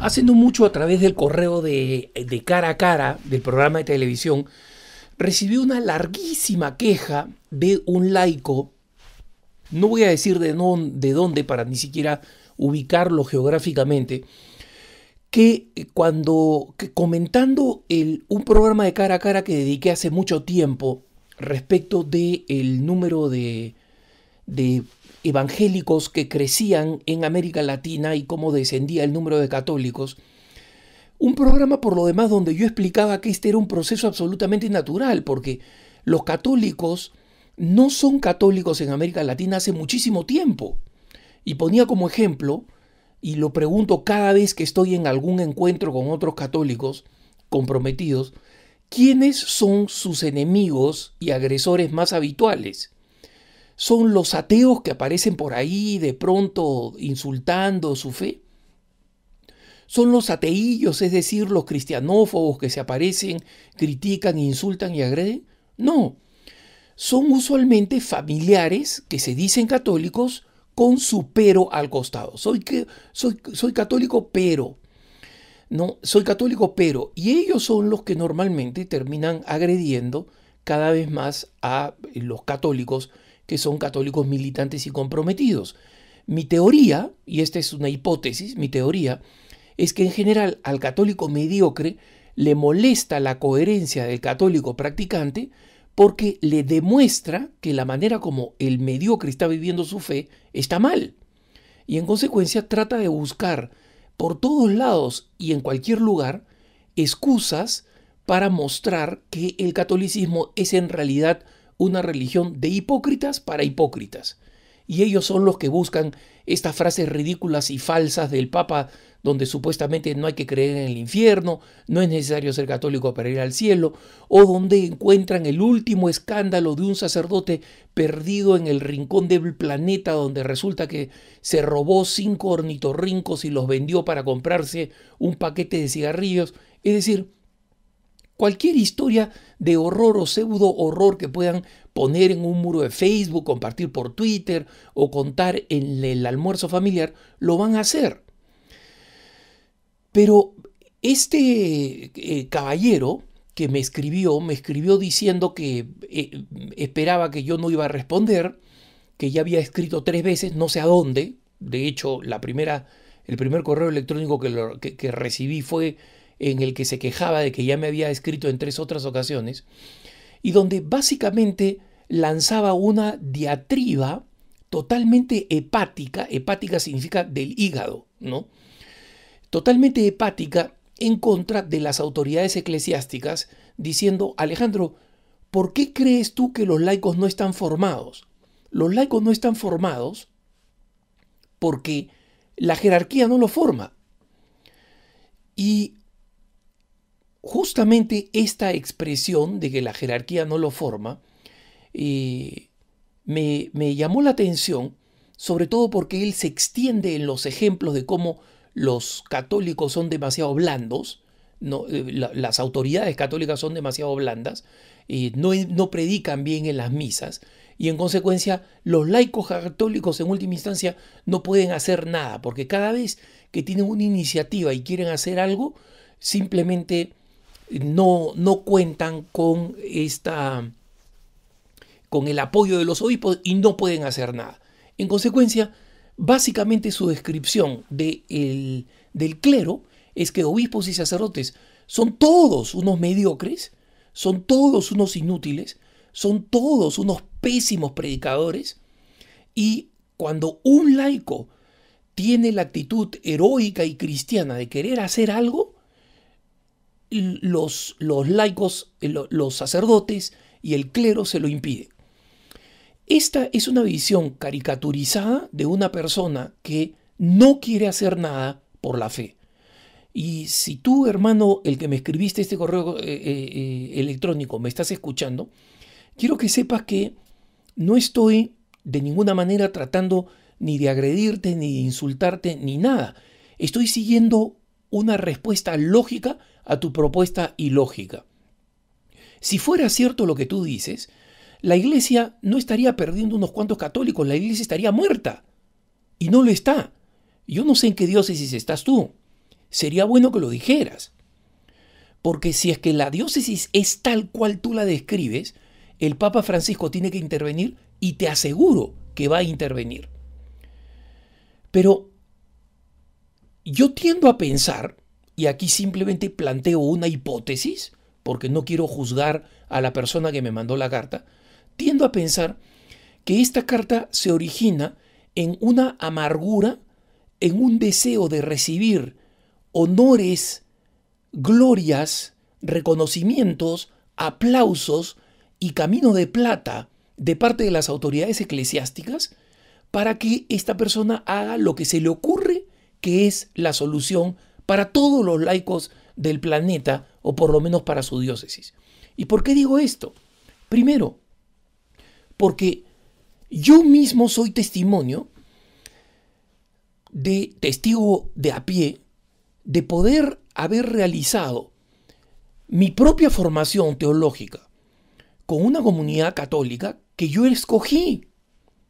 Hace no mucho, a través del correo de Cara a Cara, del programa de televisión, recibí una larguísima queja de un laico. No voy a decir de dónde para ni siquiera ubicarlo geográficamente, que comentando un programa de Cara a Cara que dediqué hace mucho tiempo respecto del número de evangélicos que crecían en América Latina y cómo descendía el número de católicos. Un programa, por lo demás, donde yo explicaba que este era un proceso absolutamente natural, porque los católicos no son católicos en América Latina hace muchísimo tiempo. Y ponía como ejemplo, y lo pregunto cada vez que estoy en algún encuentro con otros católicos comprometidos, ¿quiénes son sus enemigos y agresores más habituales? ¿Son los ateos que aparecen por ahí de pronto insultando su fe? ¿Son los ateillos, es decir, los cristianófobos que se aparecen, critican, insultan y agreden? No. Son usualmente familiares que se dicen católicos con su pero al costado. Soy católico, pero. No, soy católico, pero. Y ellos son los que normalmente terminan agrediendo cada vez más a los católicos que son católicos militantes y comprometidos. Mi teoría, y esta es una hipótesis, mi teoría es que en general al católico mediocre le molesta la coherencia del católico practicante porque le demuestra que la manera como el mediocre está viviendo su fe está mal. Y en consecuencia trata de buscar por todos lados y en cualquier lugar excusas para mostrar que el catolicismo es en realidad una religión de hipócritas para hipócritas. Y ellos son los que buscan estas frases ridículas y falsas del Papa, donde supuestamente no hay que creer en el infierno, no es necesario ser católico para ir al cielo, o donde encuentran el último escándalo de un sacerdote perdido en el rincón del planeta, donde resulta que se robó 5 ornitorrincos y los vendió para comprarse un paquete de cigarrillos. Es decir, cualquier historia de horror o pseudo horror que puedan poner en un muro de Facebook, compartir por Twitter o contar en el almuerzo familiar, lo van a hacer. Pero este caballero que me escribió diciendo que esperaba que yo no iba a responder, que ya había escrito 3 veces, no sé a dónde. De hecho, el primer correo electrónico que recibí fue en el que se quejaba de que ya me había escrito en 3 otras ocasiones, y donde básicamente lanzaba una diatriba totalmente hepática. Hepática significa del hígado, ¿no? Totalmente hepática en contra de las autoridades eclesiásticas, diciendo: Alejandro, ¿por qué crees tú que los laicos no están formados? Los laicos no están formados porque la jerarquía no lo forma. Y justamente esta expresión de que la jerarquía no lo forma me llamó la atención, sobre todo porque él se extiende en los ejemplos de cómo los católicos son demasiado blandos, ¿no? Las autoridades católicas son demasiado blandas, no predican bien en las misas, y en consecuencia los laicos católicos en última instancia no pueden hacer nada, porque cada vez que tienen una iniciativa y quieren hacer algo, simplemente no cuentan con el apoyo de los obispos y no pueden hacer nada. En consecuencia, básicamente su descripción del clero es que obispos y sacerdotes son todos unos mediocres, son todos unos inútiles, son todos unos pésimos predicadores, y cuando un laico tiene la actitud heroica y cristiana de querer hacer algo, los laicos, los sacerdotes y el clero se lo impiden. Esta es una visión caricaturizada de una persona que no quiere hacer nada por la fe. Y si tú, hermano, el que me escribiste este correo electrónico, me estás escuchando, quiero que sepas que no estoy de ninguna manera tratando ni de agredirte, ni de insultarte, ni nada. Estoy siguiendo una respuesta lógica a tu propuesta ilógica. Si fuera cierto lo que tú dices, la iglesia no estaría perdiendo unos cuantos católicos, la iglesia estaría muerta. Y no lo está. Yo no sé en qué diócesis estás tú. sería bueno que lo dijeras. Porque si es que la diócesis es tal cual tú la describes, el Papa Francisco tiene que intervenir y te aseguro que va a intervenir. Pero yo tiendo a pensar, y aquí simplemente planteo una hipótesis, porque no quiero juzgar a la persona que me mandó la carta, tiendo a pensar que esta carta se origina en una amargura, en un deseo de recibir honores, glorias, reconocimientos, aplausos y camino de plata de parte de las autoridades eclesiásticas para que esta persona haga lo que se le ocurre que es la solución para todos los laicos del planeta, o por lo menos para su diócesis. ¿Y por qué digo esto? Primero, porque yo mismo soy testigo de a pie, de poder haber realizado mi propia formación teológica con una comunidad católica que yo escogí.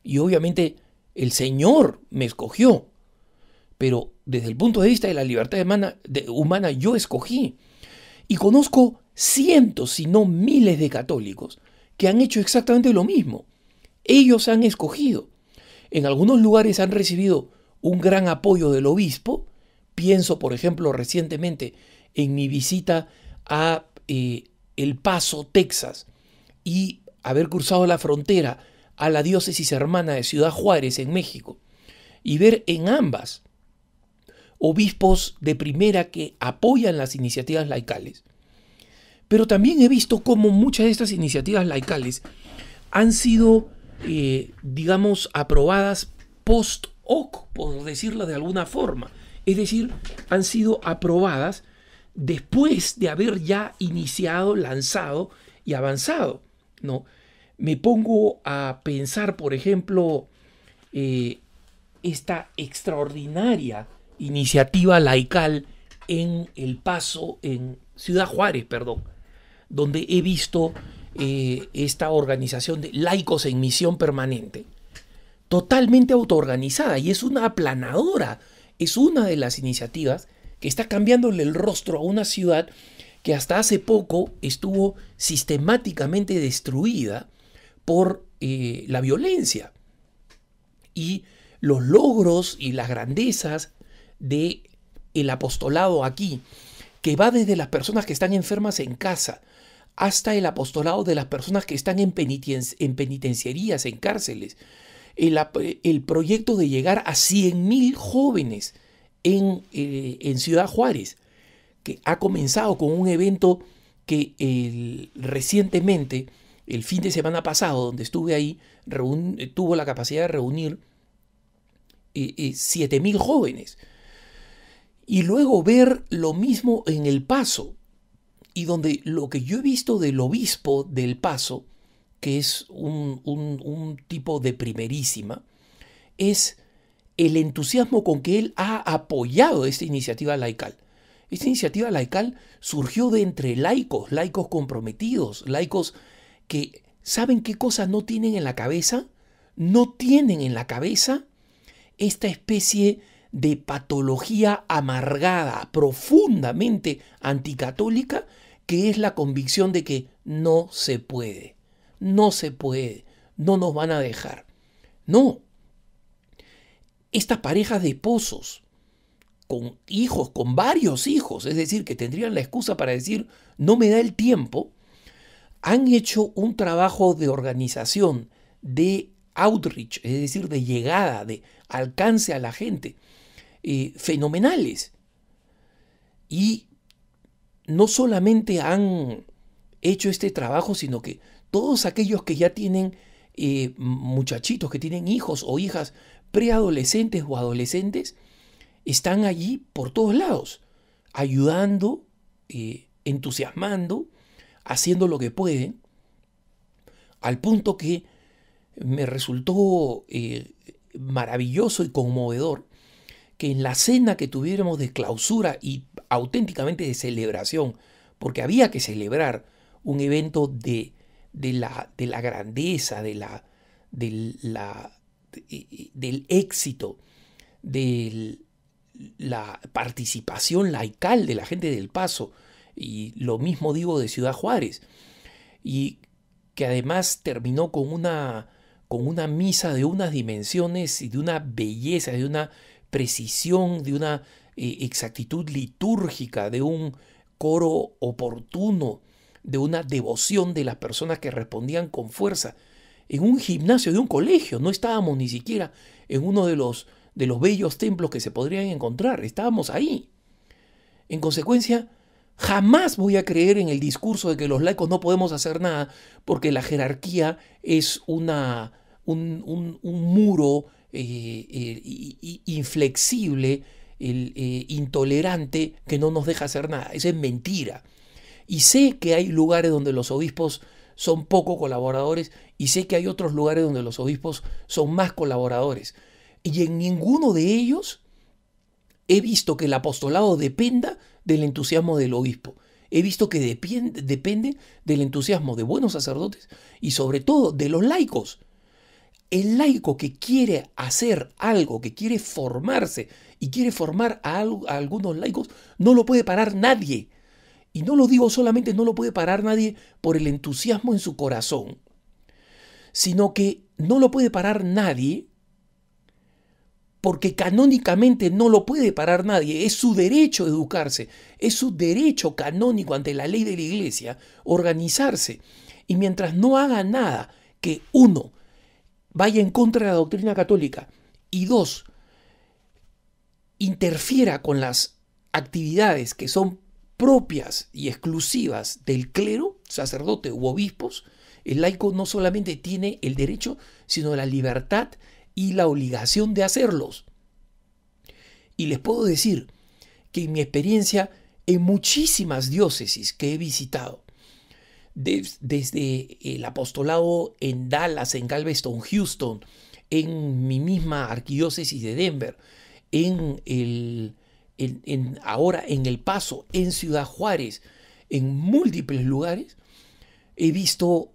Y obviamente el Señor me escogió. Pero desde el punto de vista de la libertad humana yo escogí. Y conozco cientos, si no miles de católicos que han hecho exactamente lo mismo. Ellos han escogido. En algunos lugares han recibido un gran apoyo del obispo. Pienso, por ejemplo, recientemente en mi visita a El Paso, Texas, y haber cruzado la frontera a la diócesis hermana de Ciudad Juárez, en México, y ver en ambas obispos de primera que apoyan las iniciativas laicales. Pero también he visto cómo muchas de estas iniciativas laicales han sido, digamos, aprobadas post hoc, por decirlo de alguna forma. Es decir, han sido aprobadas después de haber ya iniciado, lanzado y avanzado, ¿no? Me pongo a pensar, por ejemplo, esta extraordinaria iniciativa laical en El Paso, en Ciudad Juárez, perdón, donde he visto esta organización de laicos en misión permanente, totalmente autoorganizada, y es una aplanadora, es una de las iniciativas que está cambiándole el rostro a una ciudad que hasta hace poco estuvo sistemáticamente destruida por la violencia. Y los logros y las grandezas del apostolado aquí, que va desde las personas que están enfermas en casa hasta el apostolado de las personas que están en penitenciarías, en cárceles, el proyecto de llegar a 100.000 jóvenes en Ciudad Juárez, que ha comenzado con un evento que recientemente, el fin de semana pasado, donde estuve ahí, tuvo la capacidad de reunir 7.000 jóvenes. Y luego ver lo mismo en El Paso, y donde lo que yo he visto del obispo del Paso, que es un tipo de primerísima, es el entusiasmo con que él ha apoyado esta iniciativa laical. Esta iniciativa laical surgió de entre laicos comprometidos, laicos que ¿saben qué cosas no tienen en la cabeza? No tienen en la cabeza esta especie de patología amargada, profundamente anticatólica, que es la convicción de que no se puede, no nos van a dejar. No. Estas parejas de esposos con hijos, con varios hijos, es decir, que tendrían la excusa para decir no me da el tiempo, han hecho un trabajo de organización, de outreach, es decir, de llegada, de alcance a la gente, fenomenales. Y no solamente han hecho este trabajo, sino que todos aquellos que ya tienen muchachitos, que tienen hijos o hijas preadolescentes o adolescentes, están allí por todos lados, ayudando, entusiasmando, haciendo lo que pueden, al punto que me resultó maravilloso y conmovedor que en la cena que tuviéramos de clausura y auténticamente de celebración, porque había que celebrar un evento de la grandeza, del éxito, de la participación laical de la gente del Paso, y lo mismo digo de Ciudad Juárez, y que además terminó con una misa de unas dimensiones y de una belleza, de una precisión, de una exactitud litúrgica, de un coro oportuno, de una devoción de las personas que respondían con fuerza, en un gimnasio de un colegio. No estábamos ni siquiera en uno de los bellos templos que se podrían encontrar, estábamos ahí. En consecuencia, jamás voy a creer en el discurso de que los laicos no podemos hacer nada porque la jerarquía es un muro inflexible, intolerante, que no nos deja hacer nada. Eso es mentira. Y sé que hay lugares donde los obispos son poco colaboradores, y sé que hay otros lugares donde los obispos son más colaboradores. Y en ninguno de ellos he visto que el apostolado dependa del entusiasmo del obispo. He visto que depende del entusiasmo de buenos sacerdotes y sobre todo de los laicos. El laico que quiere hacer algo, que quiere formarse y quiere formar a algunos laicos, no lo puede parar nadie. Y no lo digo solamente, no lo puede parar nadie por el entusiasmo en su corazón, sino que no lo puede parar nadie porque canónicamente no lo puede parar nadie. Es su derecho educarse, es su derecho canónico ante la ley de la Iglesia organizarse. Y mientras no haga nada que, uno, vaya en contra de la doctrina católica, y dos, interfiera con las actividades que son propias y exclusivas del clero, sacerdote u obispos, el laico no solamente tiene el derecho, sino la libertad y la obligación de hacerlos. Y les puedo decir que en mi experiencia, en muchísimas diócesis que he visitado, desde el apostolado en Dallas, en Galveston, Houston, en mi misma arquidiócesis de Denver, ahora en El Paso, en Ciudad Juárez, en múltiples lugares, he visto,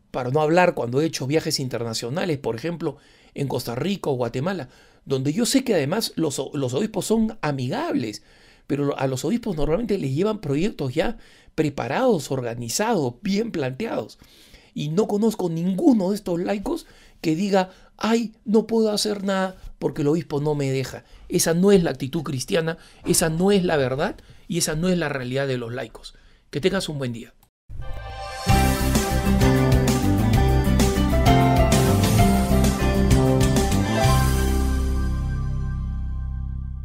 para no hablar cuando he hecho viajes internacionales, por ejemplo, en Costa Rica o Guatemala, donde yo sé que además los obispos son amigables, pero a los obispos normalmente les llevan proyectos ya preparados, organizados, bien planteados. Y no conozco ninguno de estos laicos que diga, ay, no puedo hacer nada porque el obispo no me deja. Esa no es la actitud cristiana, esa no es la verdad y esa no es la realidad de los laicos. Que tengas un buen día.